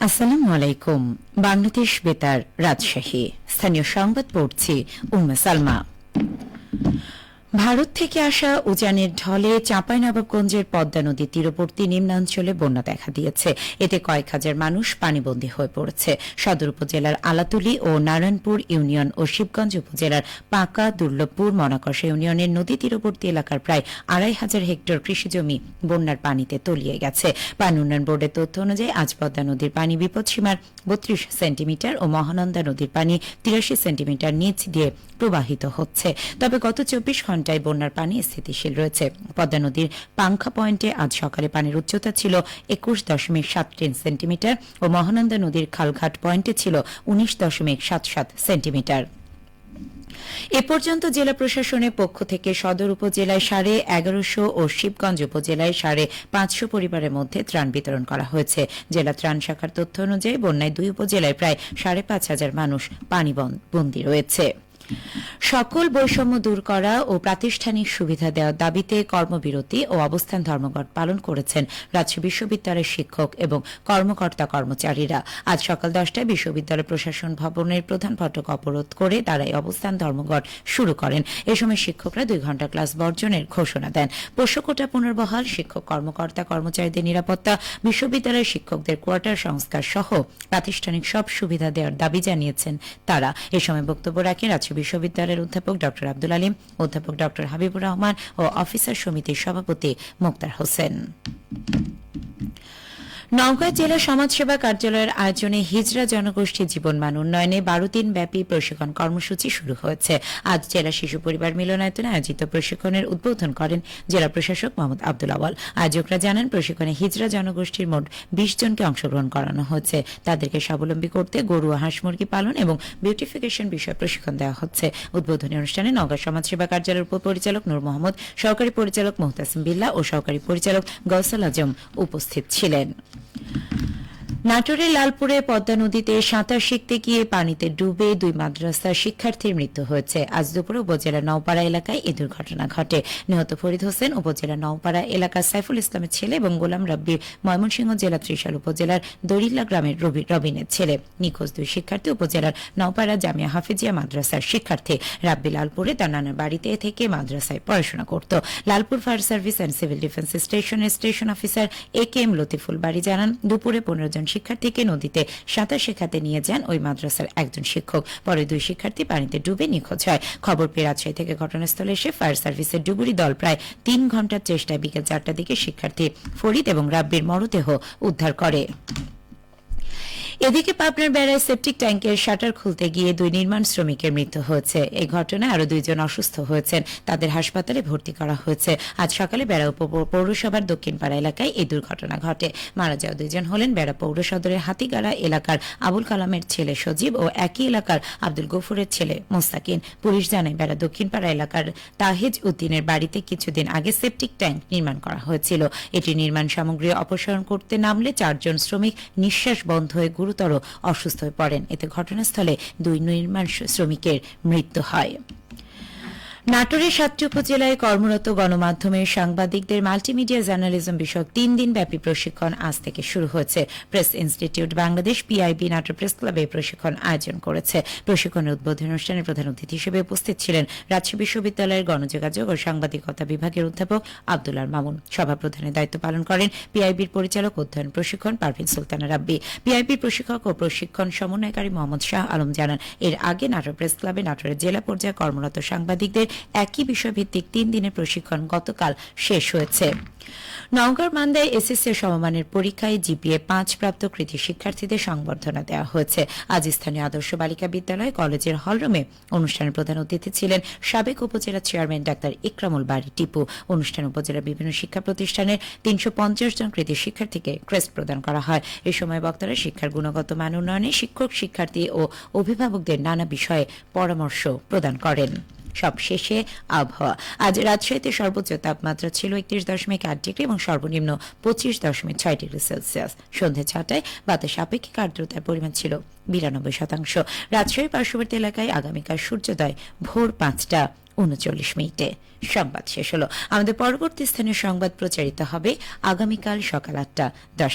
আসসালামু আলাইকুম। বাংলাদেশ বেতার, রাজশাহী। স্থানীয় সংবাদ পড়ছি উম্মে সালমা। ভারত থেকে আসা উজানের ঢলে চাঁপাইনবাবগঞ্জের পদ্মা নদীর তীরবর্তী নিম্নাঞ্চলে বন্যা দেখা দিয়েছে। এতে কয়েক হাজার মানুষ পানিবন্দী হয়ে পড়েছে। সদর উপজেলার আলাতুলি ও নারায়ণপুর ইউনিয়ন ও শিবগঞ্জ উপজেলার পাকা, দুর্লভপুর, মনাকষা ইউনিয়নের নদী তীরবর্তী এলাকার প্রায় ২৫০০ হেক্টর কৃষিজমি বন্যার পানিতে তলিয়ে গেছে। পানি উন্নয়ন বোর্ডের তথ্য অনুযায়ী আজ পদ্মা নদীর পানি বিপদসীমার ৩২ সেন্টিমিটার ও মহানন্দা নদীর পানি ৮৩ সেন্টিমিটার নিচ দিয়ে প্রবাহিত হচ্ছে। তবে গত ২৪ ঘণ্টায় বন্যার পানি স্থিতিশীল রয়েছে। পদ্মা নদীর পাংখা পয়েন্টে আজ সকালে পানির উচ্চতা ছিল ২১.৭৩ সেন্টিমিটার ও মহানন্দা নদীর খালঘাট পয়েন্টে ছিল ১৯.৭৭ সেন্টিমিটার। এ পর্যন্ত জেলা প্রশাসনের পক্ষ থেকে সদর উপজেলায় ১১৫০ ও শিবগঞ্জ উপজেলায় ৫৫০ পরিবারের মধ্যে ত্রাণ বিতরণ করা হয়েছে। জেলা ত্রাণ শাখার তথ্য অনুযায়ী বন্যায় ২ উপজেলায় প্রায় ৫৫০০ মানুষ পানিবন্দী রয়েছে। সকল বৈষম্য দূর করা ও প্রাতিষ্ঠানিক সুবিধা দেওয়ার দাবিতে কর্মবিরতি ও অবস্থান ধর্মঘট পালন করেছেন রাজশাহী বিশ্ববিদ্যালয়ের শিক্ষক এবং কর্মকর্তা কর্মচারীরা। আজ সকাল ১০টায় বিশ্ববিদ্যালয় প্রশাসন ভবনের প্রধান ফটক অবরোধ করে তারা এই অবস্থান ধর্মঘট শুরু করেন। এ সময় শিক্ষকরা ২ ঘণ্টা ক্লাস বর্জনের ঘোষণা দেন। পোষ্যকোটা পুনর্বহাল, শিক্ষক কর্মকর্তা কর্মচারীদের নিরাপত্তা, বিশ্ববিদ্যালয়ের শিক্ষকদের কোয়ার্টার সংস্কার সহ প্রাতিষ্ঠানিক সব সুবিধা দেওয়ার দাবি জানিয়েছেন তারা। এ সময় বক্তব্য রাখেন রাজশাহী বিশ্ববিদ্যালয়ের অধ্যাপক ড আব্দুল আলিম, অধ্যাপক ড হাবিবুর রহমান ও অফিসার সমিতির সভাপতি মোক্তার হোসেন। নওগাঁ জেলা সমাজসেবা কার্যালয়ের আয়োজনে হিজড়া জনগোষ্ঠী জীবনমান উন্নয়নে ১২ দিন ব্যাপী প্রশিক্ষণ কর্মসূচি শুরু হয়েছে। আজ জেলা শিশু পরিবার মিলনায়তনে আয়োজিত প্রশিক্ষণের উদ্বোধন করেন জেলা প্রশাসক মোহাম্মদ আব্দুল আওয়াল। আয়োজকরা জানান, প্রশিক্ষণে হিজড়া জনগোষ্ঠীর মোট ২০ জনকে অংশগ্রহণ করানো হয়েছে। তাদেরকে স্বাবলম্বী করতে গরু ও হাঁস মুরগি পালন এবং বিউটিফিকেশন বিষয়ে প্রশিক্ষণ দেওয়া হচ্ছে। উদ্বোধনী অনুষ্ঠানে নওগাঁ সমাজসেবা কার্যালয়ের উপপরিচালক নূর মোহাম্মদ, সহকারী পরিচালক মোহতাসিম বিল্লাহ ও সহকারী পরিচালক গৌসাল আজম উপস্থিত ছিলেন। নাটোরের লালপুরে পদ্মা নদীতে সাঁতার শিখতে গিয়ে পানিতে ডুবে ২ মাদ্রাসার শিক্ষার্থীর মৃত্যু হয়েছে। আজ দুপুরে উপজেলার নওপাড়া এলাকায় এই দুর্ঘটনা ঘটে। নিহত ফরিদ হোসেন উপজেলার নওপাড়া এলাকার সাইফুল ইসলামের ছেলে এবং গোলাম রাব্বি ময়মনসিংহ জেলা ত্রিশাল উপজেলার দরিল্লা গ্রামের রবিনের ছেলে। নিখোঁজ ২ শিক্ষার্থী উপজেলার নওপাড়া জামিয়া হাফিজিয়া মাদ্রাসার শিক্ষার্থী। রাব্বি লালপুরে তার নানার বাড়িতে থেকে মাদ্রাসায় পড়াশোনা করত। Lalpur fire service and civil defence স্টেশনের স্টেশন অফিসার AK-এম লতিফুল বাড়ি জানান, দুপুরে ১৫ জন শিক্ষার্থীকে নদীতে সাঁতার শেখাতে নিয়ে যান ওই মাদ্রাসার একজন শিক্ষক। পরে ২ শিক্ষার্থী পানিতে ডুবে নিখোঁজ হয়। খবর পেয়ে রাজশাহী থেকে ঘটনাস্থলে এসে ফায়ার সার্ভিসের ডুবুরি দল প্রায় ৩ ঘণ্টার চেষ্টায় বিকেল ৪টার দিকে শিক্ষার্থী ফরিদ এবং রাব্বির মরদেহ উদ্ধার করে। এদিকে পাবনার বেড়ায় সেপটিক ট্যাঙ্কের শাটার খুলতে গিয়ে ২ নির্মাণ শ্রমিকের মৃত্যু হয়েছে। এই ঘটনায় আরও ২ জন অসুস্থ হয়েছেন, তাদের হাসপাতালে ভর্তি করা হয়েছে। আজ সকালে বেড়া পৌরসভার দক্ষিণপাড়া এলাকায় এই দুর্ঘটনা ঘটে। মারা যাওয়া ২ জন হলেন বেড়া পৌর সদরের হাতিগাড়া এলাকার আবুল কালামের ছেলে সজীব ও একই এলাকার আব্দুল গফুরের ছেলে মোস্তাকিন। পুলিশ জানায়, বেড়া দক্ষিণপাড়া এলাকার তাহেজ উদ্দিনের বাড়িতে কিছুদিন আগে সেপটিক ট্যাঙ্ক নির্মাণ করা হয়েছিল। এটি নির্মাণ সামগ্রী অপসারণ করতে নামলে ৪ জন শ্রমিক নিঃশ্বাস বন্ধ হয়ে গুরুতর অসুস্থ হয়ে পড়েন। এতে ঘটনাস্থলে ২ নির্মাণ শ্রমিকের মৃত্যু হয়। নাটোরের ৭টি উপজেলায় কর্মরত গণমাধ্যমের সাংবাদিকদের মাল্টিমিডিয়া জার্নালিজম বিষয়ক ৩ দিন ব্যাপী প্রশিক্ষণ আজ থেকে শুরু হয়েছে। Press institute Bangladesh PIB Natore press ক্লাবে প্রশিক্ষণ আয়োজন করেছে। প্রশিক্ষণের উদ্বোধনী অনুষ্ঠানে প্রধান অতিথি হিসেবে উপস্থিত ছিলেন রাজশাহী বিশ্ববিদ্যালয়ের গণযোগাযোগ ও সাংবাদিকতা বিভাগের অধ্যাপক আব্দুল্লাহ মামুন। সভাপ্রধানের দায়িত্ব পালন করেন PIBর পরিচালক অধ্যয়ন প্রশিক্ষণ পারভিন সুলতানা রাব্বি। PIBর প্রশিক্ষক ও প্রশিক্ষণ সমন্বয়কারী মোহাম্মদ শাহ আলম জানান, এর আগে নাটোর প্রেস ক্লাবে নাটোরের জেলা পর্যায়ে কর্মরত সাংবাদিকদের একই বিষয়ভিত্তিক ৩ দিনের প্রশিক্ষণ গতকাল শেষ হয়েছে। নওগাঁর মান্দায় SSC সমমানের পরীক্ষায় GPA ৫ প্রাপ্ত কৃতি শিক্ষার্থীদের সংবর্ধনা দেওয়া হয়েছে। আজ স্থানীয় আদর্শ বালিকা বিদ্যালয় কলেজের হলরুমে অনুষ্ঠানের প্রধান অতিথি ছিলেন সাবেক উপজেলা চেয়ারম্যান ডাক্তার ইকরামুল বারী টিপু। অনুষ্ঠানে উপজেলার বিভিন্ন শিক্ষা প্রতিষ্ঠানের ৩৫০ জন কৃতি শিক্ষার্থীকে ক্রেস্ট প্রদান করা হয়। এ সময় বক্তারা শিক্ষার গুণগত মান উন্নয়নে শিক্ষক, শিক্ষার্থী ও অভিভাবকদের নানা বিষয়ে পরামর্শ প্রদান করেন। সবশেষে আবহাওয়া। আজ রাজশাহীতে সর্বোচ্চ তাপমাত্রা ছিল ৩১.৮ ডিগ্রি এবং সর্বনিম্ন ২৫.৬ ডিগ্রি সেলসিয়াস। সন্ধ্যে ৬টায় বাতাস আপেক্ষিক আর্দ্রতার পরিমাণ ছিল ৯২%। রাজশাহীর পার্শ্ববর্তী এলাকায় আগামীকাল সূর্যোদয় ভোর ৫টা ৩৯ সংবাদ শেষ হলো। আমাদের পরবর্তী স্থানীয় সংবাদ প্রচারিত হবে আগামীকাল সকাল ৮টা ১০।